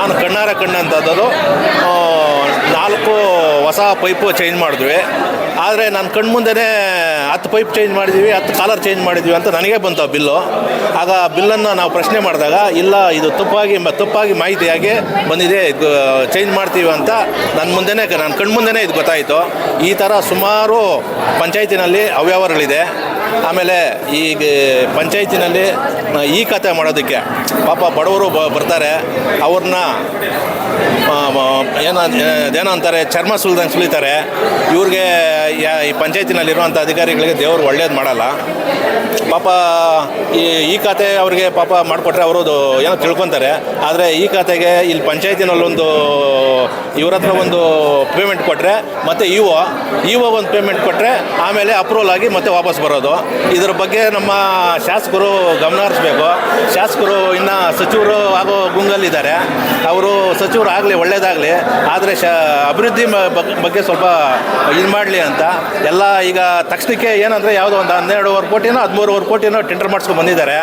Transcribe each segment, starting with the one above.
ನಾನು ಕಣ್ಣಾರೆ ಕಂಡಂಥದ್ದು 4 ಹೊಸ ಪೈಪು ಚೇಂಜ್ ಮಾಡಿದ್ವಿ. ಆದರೆ ನಾನು ಕಣ್ಮುಂದೆ 10 ಪೈಪ್ ಚೇಂಜ್ ಮಾಡಿದ್ವಿ, 10 ಕಾಲರ್ ಚೇಂಜ್ ಮಾಡಿದ್ವಿ ಅಂತ ನನಗೆ ಬಂತು ಆ ಬಿಲ್ಲು. ಆಗ ಬಿಲ್ಲನ್ನು ನಾವು ಪ್ರಶ್ನೆ ಮಾಡಿದಾಗ ಇಲ್ಲ, ಇದು ತಪ್ಪಾಗಿ ಮಾಹಿತಿಯಾಗಿ ಬಂದಿದೆ, ಚೇಂಜ್ ಮಾಡ್ತೀವಿ ಅಂತ ನನ್ನ ಕಣ್ಮುಂದೆ ಇದು ಗೊತ್ತಾಯಿತು. ಈ ಥರ ಸುಮಾರು ಪಂಚಾಯತಿನಲ್ಲಿ ಅವ್ಯವಹಾರಗಳಿದೆ. ಆಮೇಲೆ ಈಗ ಪಂಚಾಯತಿನಲ್ಲಿ ಈ ಖಾತೆ ಮಾಡೋದಕ್ಕೆ ಪಾಪ ಬಡವರು ಬರ್ತಾರೆ, ಅವ್ರನ್ನ ಏನೋ ಅಂತಾರೆ, ಚರ್ಮ ಸುಲಿದಂಗೆ ಸುಲಿತಾರೆ. ಇವ್ರಿಗೆ ಈ ಪಂಚಾಯತಿನಲ್ಲಿರುವಂಥ ಅಧಿಕಾರಿಗಳಿಗೆ ದೇವರು ಒಳ್ಳೇದು ಮಾಡಲ್ಲ. ಪಾಪ ಈ ಖಾತೆ ಅವ್ರಿಗೆ ಪಾಪ ಮಾಡಿಕೊಟ್ರೆ ಅವರು ಏನೋ ತಿಳ್ಕೊತಾರೆ. ಆದರೆ ಈ ಖಾತೆಗೆ ಇಲ್ಲಿ ಪಂಚಾಯತಿನಲ್ಲೊಂದು ಇವ್ರ ಹತ್ರ ಒಂದು ಪೇಮೆಂಟ್ ಕೊಟ್ಟರೆ ಮತ್ತು ಇವಾಗ ಒಂದು ಪೇಮೆಂಟ್ ಕೊಟ್ಟರೆ ಆಮೇಲೆ ಅಪ್ರೂವಲ್ ಆಗಿ ಮತ್ತೆ ವಾಪಸ್ ಬರೋದು. ಇದ್ರ ಬಗ್ಗೆ ನಮ್ಮ ಶಾಸಕರು ಗಮನ ಹರಿಸ್ಬೇಕು. ಶಾಸಕರು ಇನ್ನು ಸಚಿವರು ಆಗೋ ಗುಂಗಲ್ಲಿದ್ದಾರೆ. ಅವರು ಸಚಿವರು ಆಗಲಿ, ಒಳ್ಳೇದಾಗಲಿ, ಆದರೆ ಅಭಿವೃದ್ಧಿ ಬಗ್ಗೆ ಸ್ವಲ್ಪ ಇದು ಮಾಡಲಿ ಅಂತ ಎಲ್ಲ. ಈಗ ತಕ್ಷಣಕ್ಕೆ ಏನಂದರೆ ಯಾವುದೋ ಒಂದು 12.5 ಕೋಟಿನೋ 13.5 ಕೋಟಿನೋ ಟೆಂಡರ್ ಮಾಡಿಸ್ಕೊಂಡು ಬಂದಿದ್ದಾರೆ.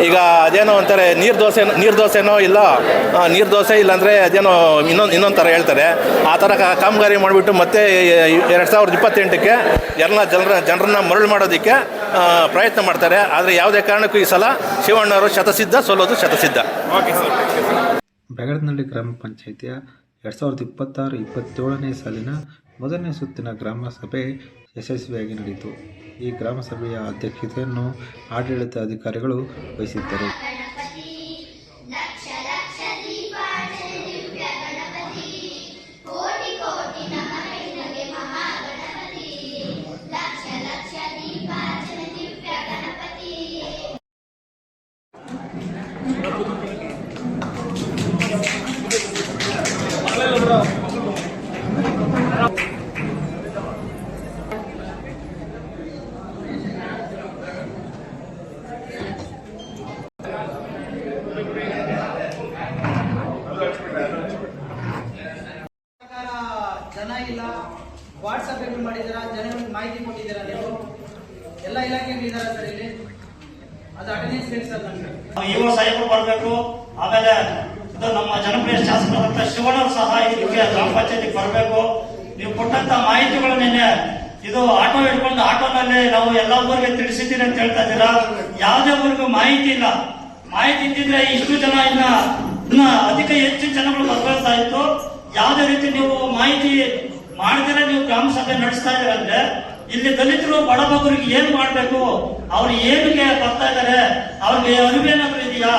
ಈಗ ಅದೇನೋ ಅಂತಾರೆ ನೀರು ದೋಸೆನೋ ಇಲ್ಲ, ನೀರು ದೋಸೆ ಇಲ್ಲಾಂದರೆ ಅದೇನೋ ಇನ್ನೊಂದು ಥರ ಹೇಳ್ತಾರೆ. ಆ ಥರ ಕಾಮಗಾರಿ ಮಾಡಿಬಿಟ್ಟು ಮತ್ತೆ 2028ಕ್ಕೆ ಜನರನ್ನ ಮರಳು ಮಾಡೋದಕ್ಕೆ ಪ್ರಯತ್ನ ಮಾಡ್ತಾರೆ. ಆದರೆ ಯಾವುದೇ ಕಾರಣಕ್ಕೂ ಈ ಸಲ ಶಿವಣ್ಣವರು ಶತಸಿದ್ಧ, ಸೋಲೋದು ಶತಸಿದ್ಧ. ಬ್ಯಾಗಡನಹಳ್ಳಿ ಗ್ರಾಮ ಪಂಚಾಯಿತಿಯ 2026-27ನೇ ಸಾಲಿನ ಮೊದಲನೇ ಸುತ್ತಿನ ಗ್ರಾಮ ಸಭೆ ಯಶಸ್ವಿಯಾಗಿ ನಡೆಯಿತು. ಈ ಗ್ರಾಮ ಸಭೆಯ ಅಧ್ಯಕ್ಷತೆಯನ್ನು ಆಡಳಿತ ಅಧಿಕಾರಿಗಳು ವಹಿಸಿದ್ದರು. ಜನ ಇಲ್ಲ, ವಾಟ್ಸಪ್ ಮಾಡಿದ್ದೀರಾ, ಜನಗಳಿಗೆ ಮಾಹಿತಿ ಕೊಟ್ಟಿದ್ದೀರಾ, ನೀವು ಎಲ್ಲ ಇಲಾಖೆಗಳಿದ್ದಾರೆ ಸರ್ ಇಲ್ಲಿ. ಅದು ಅಟೆಂಡೆನ್ಸ್ ಬೇಕು ಸರ್ ನಮಗೆ. ಇಒ ಸಾಹೇಬರು ಬರಬೇಕು. ಆಮೇಲೆ ಇದು ನಮ್ಮ ಜನಪ್ರಿಯ ಶಾಸಕರಾದಂಥ ಶಿವಣ್ಣವರು ಸಹ ಇದಕ್ಕೆ ಗ್ರಾಮ ಪಂಚಾಯತಿಗೆ ಬರಬೇಕು. ನೀವು ಕೊಟ್ಟಂತ ಮಾಹಿತಿಗಳು ನಿನ್ನೆ ಇದು ಆಟೋ ಹಿಡ್ಕೊಂಡು ಆಟೋನಲ್ಲಿ ನಾವು ಎಲ್ಲ ಊರಿಗೆ ತಿಳಿಸಿದ್ದೀರಿ ಅಂತ ಹೇಳ್ತಾ ಇದ್ದೀರಾ. ಯಾವುದೇ ಊರಿಗೂ ಮಾಹಿತಿ ಇಲ್ಲ. ಮಾಹಿತಿ ಇದ್ದಿದ್ರೆ ಇಷ್ಟು ಜನ ಇನ್ನ ಅಧಿಕ ಹೆಚ್ಚು ಜನಗಳು ಬರ್ತಾ ಇತ್ತು. ಯಾವುದೇ ರೀತಿ ನೀವು ಮಾಹಿತಿ ಮಾಡಿದ್ರೆ ನೀವು ಗ್ರಾಮ ಸಭೆ ನಡೆಸ್ತಾ ಇದ್ದೀರಂದ್ರೆ ಇಲ್ಲಿ ದಲಿತರು ಬಡಬಗರಿಗೆ ಏನ್ ಮಾಡ್ಬೇಕು, ಅವ್ರು ಏನಿಗೆ ಬರ್ತಾ ಇದ್ದಾರೆ, ಅವ್ರಿಗೆ ಅರಿವೇನಾದ್ರೂ ಇದೆಯಾ,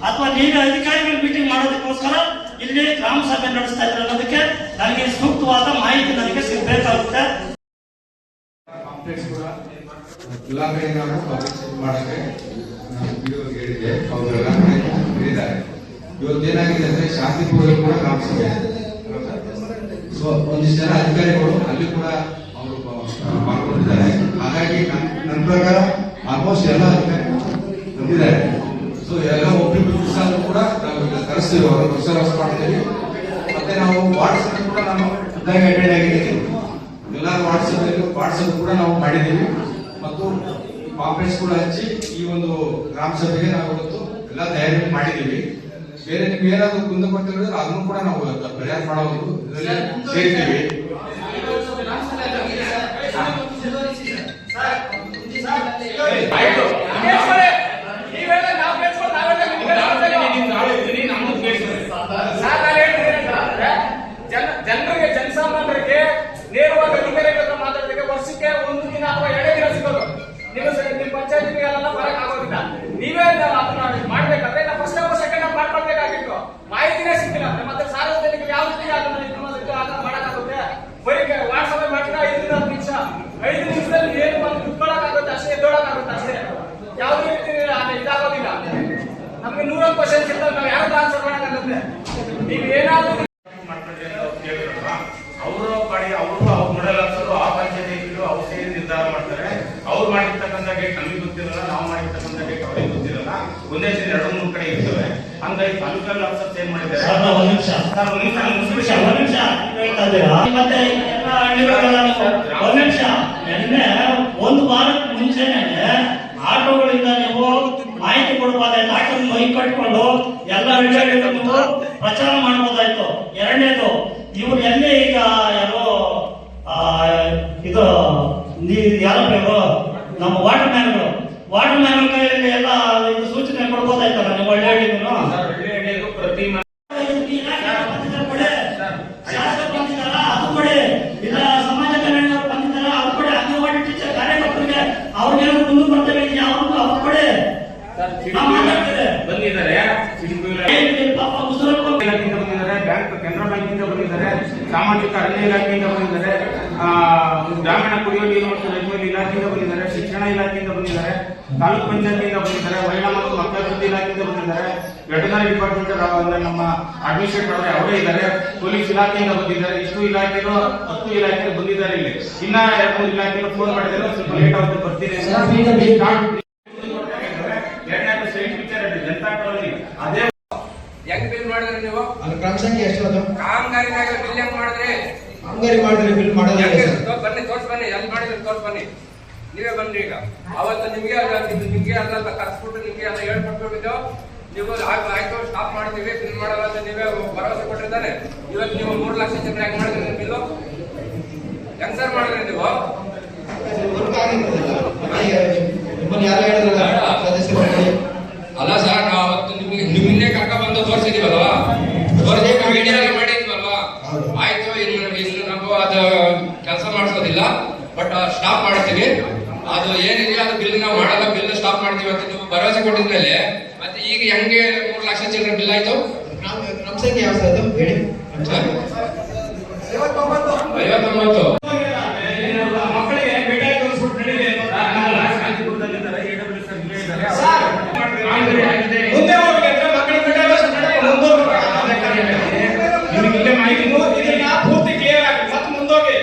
ಅಥವಾ ನೀವೇ ಅಧಿಕಾರಿಗಳು ಮೀಟಿಂಗ್ ಮಾಡೋದಕ್ಕೋಸ್ಕರ ಇಲ್ಲಿ ಗ್ರಾಮ ಸಭೆ ನಡೆಸ್ತಾ ಇದ್ದಾರೆ ಅನ್ನೋದಕ್ಕೆ ನನಗೆ ಸೂಕ್ತವಾದ ಮಾಹಿತಿ ನನಗೆ ಸಿಗಬೇಕಾಗುತ್ತೆ. ಎಲ್ಲಾ ಕಡೆ ನಾವು ಪಬ್ಲಿಕ್ ಮಾಡಕ್ಕೆ ಹೇಳಿದೆ, ಅವರೆಲ್ಲ ಹೇಳಿದ್ದಾರೆ. ಇವತ್ತೇನಾಗಿದೆ ಅಂದ್ರೆ ಶಾಂತಿಪುರ ಕೂಡ ಗ್ರಾಮ ಸಭೆ, ಸೊ ಒಂದಿಷ್ಟು ಜನ ಅಧಿಕಾರಿಗಳು ಅಲ್ಲಿ ಕೂಡ ಅವರು ಪಾಲ್ಗೊಂಡಿದ್ದಾರೆ. ಹಾಗಾಗಿ ನನ್ನ ಪ್ರಕಾರ ಆಲ್ಮೋಸ್ಟ್ ಎಲ್ಲ ಅಧಿಕಾರಿಗಳು ಬಂದಿದ್ದಾರೆ. ಸೊ ಎಲ್ಲ ಒಬ್ಬರು ಕೂಡ ನಾವು ಕರೆಸ್ತೀವಿ, ಅವರು ಹೊಸ ಮಾಡ್ತೀವಿ. ಮತ್ತೆ ನಾವು ವಾಟ್ಸಪ್ ಕೂಡ ನಾನು ಅಟೆಂಡ್ ಆಗಿದ್ದೀವಿ. ಎಲ್ಲ ವಾಟ್ಸಪ್ ಕೂಡ ನಾವು ಮಾಡಿದ್ದೀವಿ ಮತ್ತು ಪಾಂಪ್ಲೆಟ್ಸ್ ಕೂಡ ಹಚ್ಚಿ ಈ ಒಂದು ಗ್ರಾಮ ಸಭೆಗೆ ನಾವು ಇವತ್ತು ಎಲ್ಲ ತಯಾರಿ ಮಾಡಿದ್ದೀವಿ. ಬೇರೆ ನಿಮ್ಗೆ ಏನಾದ್ರು ಕುಂದುಕೊಟ್ಟಿದ್ರೆ ಅದನ್ನು ಕೂಡ ನಾವು ಪರಿಹಾರ ಮಾಡೋದು ಇದರಲ್ಲಿ ಸೇರ್ತೀವಿ. ಜನರಿಗೆ, ಜನಸಾಮಾನ್ಯರಿಗೆ ನೇರವಾಗಿ ಅಧಿಕಾರಿಗಳ ಮಾತಾಡೋದಕ್ಕೆ ವರ್ಷಕ್ಕೆ 1 ದಿನ ಅಥವಾ 2 ದಿನ ಸಿಗೋದು. ನಿಮ್ಮ ಪಂಚಾಯತಿಗೆಲ್ಲ ಬರಕ್ ಆಗೋದಿಲ್ಲ. ನೀವೇ ಅದನ್ನ ಮಾಡ್ಬೇಕಾದ್ರೆ ನಾವು ಫಸ್ಟ್ ಆಫ್ ಸೆಕೆಂಡ್ ಆಫ್ ಮಾಡ್ಕೊಳ್ಬೇಕಾಗಿತ್ತು. ಮಾಹಿತಿನೇ ಸಿಕ್ಕಿಲ್ಲ ಅಂದ್ರೆ ಮತ್ತೆ ಸಾರ್ವಜನಿಕರು ಯಾವ ರೀತಿ ಅದನ್ನ ಮಾಡಕ್ಕಾಗುತ್ತೆ? ಬರೀ ವಾಟ್ಸಪ್ ಮಾಡಿದ್ರೆ 5 ನಿಮಿಷದಲ್ಲಿ ಏನು ಕುತ್ಕೊಳ್ಳೋಕ್ಕಾಗುತ್ತೆ, ಅಷ್ಟೇ ಎದ್ದೋಳಕ್ಕಾಗುತ್ತೆ, ಅಷ್ಟೇ. ಯಾವುದೇ ರೀತಿ ಇದಾಗೋದಿಲ್ಲ. ನಮ್ಗೆ 100 ಕ್ವಶನ್ಸ್ ಇರ್ತಾವೆ, ನಾವು ಯಾವ್ದು ಆನ್ಸರ್ ಮಾಡಕ್ಕಾಗುತ್ತೆ? ನೀವು ಏನಾದ್ರು ಅವರು ಪಾಡಿಗೆ ಅವರು ನೋಡಲಾಗ್ತರು ಆ ಪಂಚಾಯತಿಗಳು ಅವ್ರು ಸೇರಿ ನಿರ್ಧಾರ ಮಾಡ್ತಾರೆ. ಅವ್ರು ಮಾಡಿರ್ತಕ್ಕಂಥ ಗೇಟ್ ನಮಗೆ ಗೊತ್ತಿರಲ್ಲ, ನಾವು ಮಾಡಿರ್ತಕ್ಕಂಥ ಗೇಟ್ ಅವ್ರಿಗೆ ಗೊತ್ತಿರಲ್ಲ. ಒಂದೇ ಸೇರಿ 2-3 ಕಡೆ ಇರ್ತವೆ. ಹಂಗಾಗಿ ತಾಲೂಕಲ್ಲಿ ಆಫೀಸರ್ ಏನ್ ಮಾಡಿದ್ದಾರೆ, ಒಂದು ವಾರಕ್ಕೆ ಮುಂಚೆನೆ ಆಟೋಗಳಿಂದ ನೀವು ಮಾಹಿತಿ ಕೊಡಬಾರ್ದು. ಆಟೋ ಮೈ ಕಟ್ಕೊಂಡು ಎಲ್ಲ ಪ್ರಚಾರ ಮಾಡ್ಬೋದಾಯ್ತು. ಎರಡನೇದು, ಇವ್ರು ಎಲ್ಲಿ ಈಗ ಯಾರೋ ಇದು ಯಾರಪ್ಪ ಇವರು ನಮ್ಮ ವಾಟರ್ ಮ್ಯಾನ್ಗಳ ಕೈಯಲ್ಲಿ ಎಲ್ಲ ಇದು ಸೂಚನೆ ಕೊಡ್ಬೋದಾಯ್ತಲ್ಲ ನೀವು ಒಳ್ಳೆ ಹೇಳಿದ್ರು. ಪ್ರತಿ ಶಾಸಕರು ಬಂದಿದ್ದಾರ ಅದು ಕೊಡಿ, ಇಲ್ಲ ಸಮಾಜ ಕಲ್ಯಾಣದವ್ರು ಬಂದಿದ್ದಾರ ಅದು ಕೊಡಿ, ಅಂಗನವಾಡಿ ಟೀಚರ್ ಕಾರ್ಯಕರ್ತರಿಗೆ ಅವ್ರಿಗೇನು ಮುಂದೆ ಬರ್ತವೆ ಅವ್ರಿಗೂ ಅವ್ರು ಕೊಡಿ. ಬಂದಿದ್ದಾರೆ, ಪಾಪ ಮುಸಲ್ಮಾನ ಇಲಾಖೆಯಿಂದ ಬಂದಿದ್ದಾರೆ, ಕೆನರಾ ಬ್ಯಾಂಕಿಂದ ಬಂದಿದ್ದಾರೆ, ಸಾಮಾಜಿಕ ಅರಣ್ಯ ಇಲಾಖೆಯಿಂದ ಬಂದಿದ್ದಾರೆ, ಗ್ರಾಮೀಣ ಕುಡಿಯುವ ನೀರು ಮತ್ತು ನೈರ್ಮಲ್ಯ ಇಲಾಖೆಯಿಂದ ಬಂದಿದ್ದಾರೆ, ಶಿಕ್ಷಣ ಇಲಾಖೆಯಿಂದ ಬಂದಿದ್ದಾರೆ, ತಾಲೂಕು ಪಂಚಾಯತಿಯಿಂದ ಬಂದಿದ್ದಾರೆ, ಮಹಿಳಾ ಮತ್ತು ಮಕ್ಕಳ ಅಭಿವೃದ್ಧಿ ಇಲಾಖೆಯಿಂದ ಬಂದಿದ್ದಾರೆ, ವೆಟರ್ನರಿ ಡಿಪಾರ್ಟ್ಮೆಂಟ್ ನಮ್ಮ ಅಡ್ಮಿನಿಸ್ಟ್ರೇಟರ್ ಅವರೇ ಇದ್ದಾರೆ, ಪೊಲೀಸ್ ಇಲಾಖೆಯಿಂದ ಬಂದಿದ್ದಾರೆ. ಇಷ್ಟು ಇಲಾಖೆಗಳು 10 ಇಲಾಖೆ ಬಂದಿದ್ದಾರೆ. ಇಲ್ಲಿ ಇನ್ನ 2-3 ಇಲಾಖೆಗಳು ಫೋನ್ ಮಾಡಿದ್ದಾರೆ, ಸ್ವಲ್ಪ ಲೇಟ್ ಆಗುತ್ತೆ ಬರ್ತೀನಿ. ಎರಡನೇ ಸೈಟ್ ವಿಚಾರ ಜನತಾ ಕಾಲೋನಿ ಅದೇ ಹೆಂಗ್ ಬಿಲ್ ಮಾಡಿದ್ರಿ ನೀವು? ಅಲ್ಲಿ ಕ್ರಮ ಸಂಖ್ಯೆ ಎಷ್ಟು ಅದು? ಕಾಮಗಾರಿನಾಗ ಬಿಲ್ ಹೆಂಗ್ ಮಾಡಿದ್ರಿ? ಕಾಮಗಾರಿ ಮಾಡಿದ್ರೆ ಬಿಲ್ ಮಾಡೋದು ಬನ್ನಿ ತೋರ್ಸ್ ಬನ್ನಿ, ಎಲ್ಲಿ ಮಾಡಿದ್ರಿ ತೋರ್ಸ್ ಬನ್ನಿ. ನೀವೇ ಬನ್ರಿ. ಈಗ ಅವತ್ತು ನಿಮ್ಗೆ ಅದೆಲ್ಲ ಕರ್ಸ್ಬಿಟ್ಟು ನಿಮ್ಗೆ ಎಲ್ಲ ಹೇಳ್ಕೊಟ್ಬಿಟ್ಟು ನೀವು ಆಯ್ತು ಸ್ಟಾಪ್ ಮಾಡ್ತೀವಿ ಬಿಲ್ ಮಾಡಲ್ಲ ಅಂತ ನೀವೇ ಭರವಸೆ ಕೊಟ್ಟಿರ್ತಾನೆ. ಇವತ್ತು ನೀವು 3 ಲಕ್ಷ ಜನ ಹೆಂಗ್ ಮಾಡಿದ್ರಿ ಬಿಲ್ಲು? ಹೆಂಗ್ ಸರ್ ಮಾಡಿದ್ರಿ ನೀವು? ನಿಮ್ಮನ್ನು ಯಾರು ಹೇಳಿದ್ರಲ್ಲ ಸದಸ್ಯರು? ಅಲ್ಲ ಸರ್, ನಾವು ಅವತ್ತು ನಿಮ್ಮನ್ನೇ ಕರ್ಕ ಬಂದು ತೋರಿಸಿದೀವಲ್ವಾ, ಮೀಡಿಯಾ ಮಾಡಿದ್ವಲ್ವಾ. ಆಯ್ತು, ಇನ್ನು ನಾವು ಅದು ಕೆಲಸ ಮಾಡಿಸೋದಿಲ್ಲ, ಬಟ್ ಸ್ಟಾಪ್ ಮಾಡ್ತೀವಿ. ಅದು ಏನಿದೆ ಅದು ಬಿಲ್ ನಾವು ಮಾಡಲ್ಲ, ಬಿಲ್ ಸ್ಟಾಪ್ ಮಾಡ್ತೀವಿ ಅಂತ ನೀವು ಭರವಸೆ ಕೊಟ್ಟಿದ್ಮೇಲೆ ಮತ್ತೆ ಈಗ ಹೆಂಗೆ 3 ಲಕ್ಷ ಚಿಲ್ಲರೆ ಬಿಲ್ ಆಯ್ತು? ಕ್ರಮ ಸಂಖ್ಯೆ ಯಾವ ಸರ್ ಅದು ಹೇಳಿ? 59. ಮಕ್ಕಳಿಗೆ ಬೇಟೆ ತೋರಿಸ್ಬಿಟ್ಟು ನಡೀಲಿ ಮುಂದೆ ಹೋಗಿ ಅಂದ್ರೆ ಮಕ್ಕಳ ನಿಮಗೆ ಇಲ್ಲೇ ಮಾಹಿತಿ ಪೂರ್ತಿ ಕ್ಲಿಯರ್ ಆಗಿ ಮತ್ತೆ ಮುಂದೋಗಿ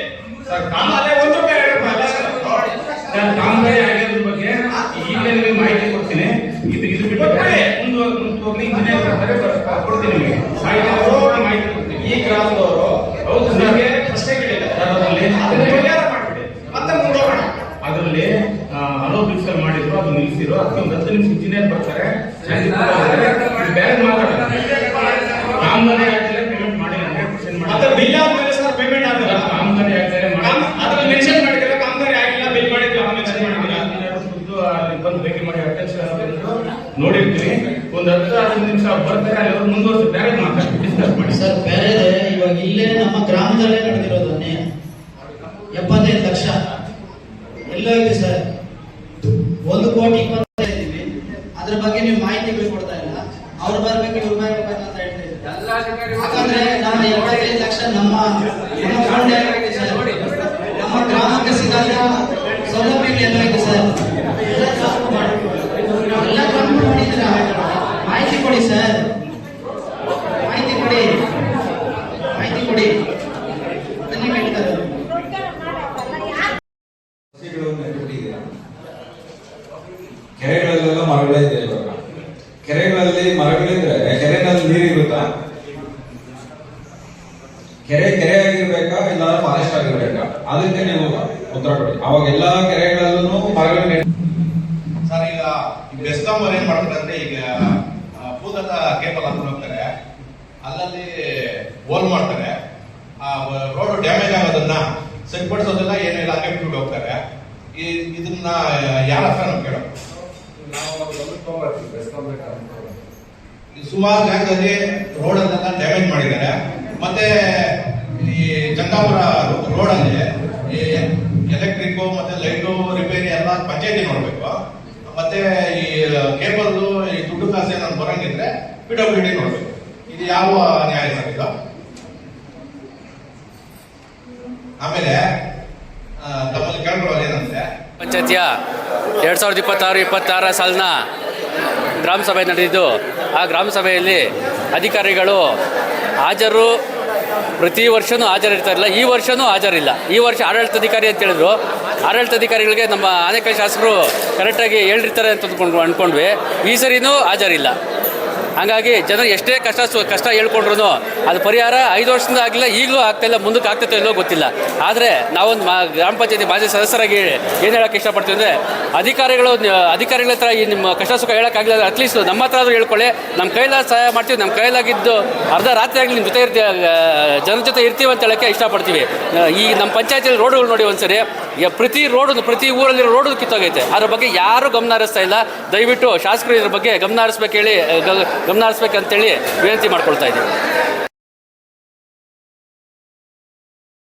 ಆಮೇಲೆ ಒಂದು ಕಾಮಗಾರಿ ಆಗಿರೋದ್ರ ಬಗ್ಗೆ ಈಗಲೇ ನಿಮಗೆ ಮಾಹಿತಿ ಕೊಡ್ತೀನಿ. ಇದು ಬಿಟ್ಟು ಮುಂದೆ ಇಂಜಿನಿಯರ್ ಕೊಡ್ತೀನಿ ನಿಮಗೆ ಮಾಹಿತಿ ಕೊಡ್ತೀನಿ. ಈ ಗ್ರಾಮದವರು ಹೌದು ನಿಮಗೆ ಪ್ರಶ್ನೆ ಕೇಳಿಲ್ಲ ಮತ್ತೆ ಮುಂದೋಗೋಣ. ಅದರಲ್ಲಿ ಹಲೋ ಬಿಲ್ಸ್ ಮಾಡಿದ್ರು, ಅದು ನಿಲ್ಲಿಸಿರು. ಅದಕ್ಕೆ ಒಂದು 10 ನಿಮಿಷ ಇಂಜಿನಿಯರ್ ಬರ್ತಾರೆ, ಬೇರೆ ಮಾತಾಡ್ತಾರೆ. ಕಾಮಗಾರಿ ಆಗ್ತಾರೆ, ಪೇಮೆಂಟ್ ಮಾಡಿ 100% ಮಾಡಿ. ಬಿಲ್ ಆದ್ಮೇಲೆ ಸರ್ ಪೇಮೆಂಟ್ ಆಗಲ್ಲ. ಕಾಮಗಾರಿ ಆಗ್ತಾರೆ ಅದ್ರಲ್ಲಿ ಮೆನ್ಷನ್ ಮಾಡಿದ್ರೆ ಕಾಮಗಾರಿ ಆಗಿಲ್ಲ, ಬಿಲ್ ಮಾಡಿದ್ರೆ ಮೆನ್ಷನ್ ಮಾಡಿಲ್ಲ. ಅಲ್ಲಿ ಬಂದು ಭೇಟಿ ಮಾಡಿ ಅಟೆನ್ಷನ್ ನೋಡಿರ್ತೀನಿ. ಒಂದು 10-15 ನಿಮಿಷ ಬರ್ತಾರೆ, ಅಲ್ಲಿ ಮುಂದುವರೆಸಿ ಬೇರೆ ಮಾತಾಡ್ತೀವಿ, ಡಿಸ್ಕಸ್ ಮಾಡಿ ಸರ್. ಬೇರೆ ಇವಾಗ ಇಲ್ಲೇ ನಮ್ಮ ಗ್ರಾಮದಲ್ಲೇ ನಡೆದಿರೋದು 75 ಲಕ್ಷ ಎಲ್ಲೋ ಇದೆ ಸರ್. 1 ಕೋಟಿ 25 ಇದ್ದೀವಿ. ಅದ್ರ ಬಗ್ಗೆ ನೀವು ಮಾಹಿತಿಗಳು ಕೊಡ್ತಾ ಇಲ್ಲ. ಅವ್ರು ಬರ್ಬೇಕು, ಇವ್ರು ಬರ್ಬೇಕು ಅಂತ ಹೇಳ್ತಾ ಇದ್ದಾರೆ. ಯಾಕಂದ್ರೆ ನಮ್ಮ 75 ಲಕ್ಷ ನಮ್ಮ ಫಂಡ್ ಏನಾಗಿದೆ ಸರ್, ನಮ್ಮ ಗ್ರಾಮಕ್ಕೆ ಸಿಗಲ್ಲ ಸೌಲಭ್ಯಗಳು ಎಲ್ಲೋ ಇದೆ ಸರ್. ಎಲ್ಲ ಕಂಪ್ಲೀಟ್ ಮಾಡಿದ್ದೀರಾ? ಮಾಹಿತಿ ಕೊಡಿ ಸರ್, ಮಾಹಿತಿ ಕೊಡಿ, ಮಾಹಿತಿ ಕೊಡಿ. ಅದನ್ನೇ ಕೇಳ್ತಾರೆ. ಕೆರೆಗಳಲ್ಲೆಲ್ಲ ಮರಗಳೇ ಇದೆ. ಇವಾಗ ಕೆರೆಗಳಲ್ಲಿ ಮರಗಳಿದ್ರೆ ಕೆರೆನಲ್ಲಿ ನೀರಿರುತ್ತಾ? ಕೆರೆ ಆಗಿರ್ಬೇಕಾ ಇಲ್ಲ ಫಾರೆಸ್ಟ್ ಆಗಿರ್ಬೇಕಾ? ಅದಕ್ಕೆ ನೀವು ಉತ್ತರ ಕೊಡಿ. ಅವಾಗ ಎಲ್ಲಾ ಕೆರೆಗಳಲ್ಲೂ ಮರಗಳು ಸರ್, ಈಗ ಬೆಸ್ಕಾಂ ಅವ್ರು ಏನ್ ಮಾಡ್ತಾರೆ ಅಂದ್ರೆ, ಈಗ ಭೂಗತ ಕೇಬಲ್ ಹಾಕೊಂಡು ಹೋಗ್ತಾರೆ, ಅಲ್ಲಲ್ಲಿ ಹೋಲ್ ಮಾಡ್ತಾರೆ, ರೋಡ್ ಡ್ಯಾಮೇಜ್ ಆಗೋದನ್ನ ಸರಿಪಡಿಸೋದೆಲ್ಲ ಏನಿಲ್ಲ, ಹಾಗೆ ಬಿಟ್ಟು ಹೋಗ್ತಾರೆ. ಇದನ್ನ ಯಾರ ಹತ್ರ ನಾವು ಕೇಳೋ? ಸುಮಾರು ಜಾಗದಲ್ಲಿ ರೋಡ್ ಅಲ್ಲೆಲ್ಲ ಡ್ಯಾಮೇಜ್ ಮಾಡಿದ್ದಾರೆ. ಮತ್ತೆ ಈ ಜಂಗಾಪುರ ರೋಡ್ ಅಲ್ಲಿ ಎಲೆಕ್ಟ್ರಿಕ್ ಮತ್ತೆ ಲೈಟು ರಿಪೇರಿ ಎಲ್ಲ ಪಂಚಾಯತಿ ನೋಡ್ಬೇಕು. ಮತ್ತೆ ಈ ಕೇಬಲ್ ಈ ದುಡ್ಡು ಕಾಸು ಏನಾದ್ರು ಬರಂಗಿದ್ರೆ PWD ನೋಡ್ಬೇಕು. ಇದು ಯಾವ ನ್ಯಾಯ ಸರ್ ಇದು? ಆಮೇಲೆ ತಮ್ಮಲ್ಲಿ ಕೇಳ್ಕೊಳ್ಳೋದು ಏನಂದ್ರೆ, ಪಂಚಾಯತಿಯ 2026 ಸಾಲಿನ ಗ್ರಾಮ ಸಭೆ ನಡೆದಿದ್ದು, ಆ ಗ್ರಾಮ ಸಭೆಯಲ್ಲಿ ಅಧಿಕಾರಿಗಳು ಹಾಜರು ಪ್ರತಿ ವರ್ಷವೂ ಹಾಜರಿರ್ತಾರಿಲ್ಲ. ಈ ವರ್ಷವೂ ಹಾಜರಿಲ್ಲ. ಈ ವರ್ಷ ಆಡಳಿತಾಧಿಕಾರಿ ಅಂತ ಹೇಳಿದ್ರು. ಆಡಳಿತಾಧಿಕಾರಿಗಳಿಗೆ ನಮ್ಮ ಆನೇಕಲ್ ಶಾಸಕರು ಕರೆಕ್ಟಾಗಿ ಹೇಳಿರ್ತಾರೆ ಅಂತ ಅಂದ್ಕೊಂಡ್ವಿ. ಈ ಸರಿನೂ ಹಾಜರಿಲ್ಲ. ಹಾಗಾಗಿ ಜನರು ಎಷ್ಟೇ ಕಷ್ಟ ಹೇಳ್ಕೊಂಡ್ರು ಅದು ಪರಿಹಾರ 5 ವರ್ಷದಿಂದ ಆಗಿಲ್ಲ, ಈಗಲೂ ಆಗ್ತಾಯಿಲ್ಲ, ಮುಂದಕ್ಕೆ ಆಗ್ತೈತೋ ಇಲ್ಲೋ ಗೊತ್ತಿಲ್ಲ. ಆದರೆ ನಾವೊಂದು ಗ್ರಾಮ ಪಂಚಾಯತಿ ಮಾಜಿ ಸದಸ್ಯರಾಗಿ ಏನು ಹೇಳೋಕ್ಕೆ ಇಷ್ಟಪಡ್ತೀವಿ ಅಂದರೆ ಅಧಿಕಾರಿಗಳ ಹತ್ರ ಈ ನಿಮ್ಮ ಕಷ್ಟ ಸುಖ ಹೇಳೋಕ್ಕಾಗಲಿಲ್ಲ, ಅಟ್ಲೀಸ್ಟ್ ನಮ್ಮ ಹತ್ರ ಆದರೂ ಹೇಳ್ಕೊಳ್ಳಿ, ನಮ್ಮ ಕೈಲಾದ ಸಹಾಯ ಮಾಡ್ತೀವಿ, ನಮ್ಮ ಕೈಲಾಗಿದ್ದು ಅರ್ಧ ರಾತ್ರಿ ಆಗಲಿ ನಿಮ್ಮ ಜೊತೆ ಜನರ ಜೊತೆ ಇರ್ತೀವಿ ಅಂತ ಹೇಳೋಕ್ಕೆ ಇಷ್ಟಪಡ್ತೀವಿ. ಈ ನಮ್ಮ ಪಂಚಾಯತಿಯಲ್ಲಿ ರೋಡ್ಗಳು ನೋಡಿ ಒಂದ್ಸರಿ, ಪ್ರತಿ ಊರಲ್ಲಿರೋ ರೋಡು ಕಿತ್ತೋಗೈತೆ. ಅದ್ರ ಬಗ್ಗೆ ಯಾರೂ ಗಮನ ಹರಿಸ್ತಾ ಇಲ್ಲ. ದಯವಿಟ್ಟು ಶಾಸಕರು ಇದ್ರ ಬಗ್ಗೆ ಗಮನ ಹರಿಸ್ಬೇಕಂತೇಳಿ ವಿನಂತಿ ಮಾಡ್ಕೊಳ್ತಾ ಇದ್ದೀವಿ.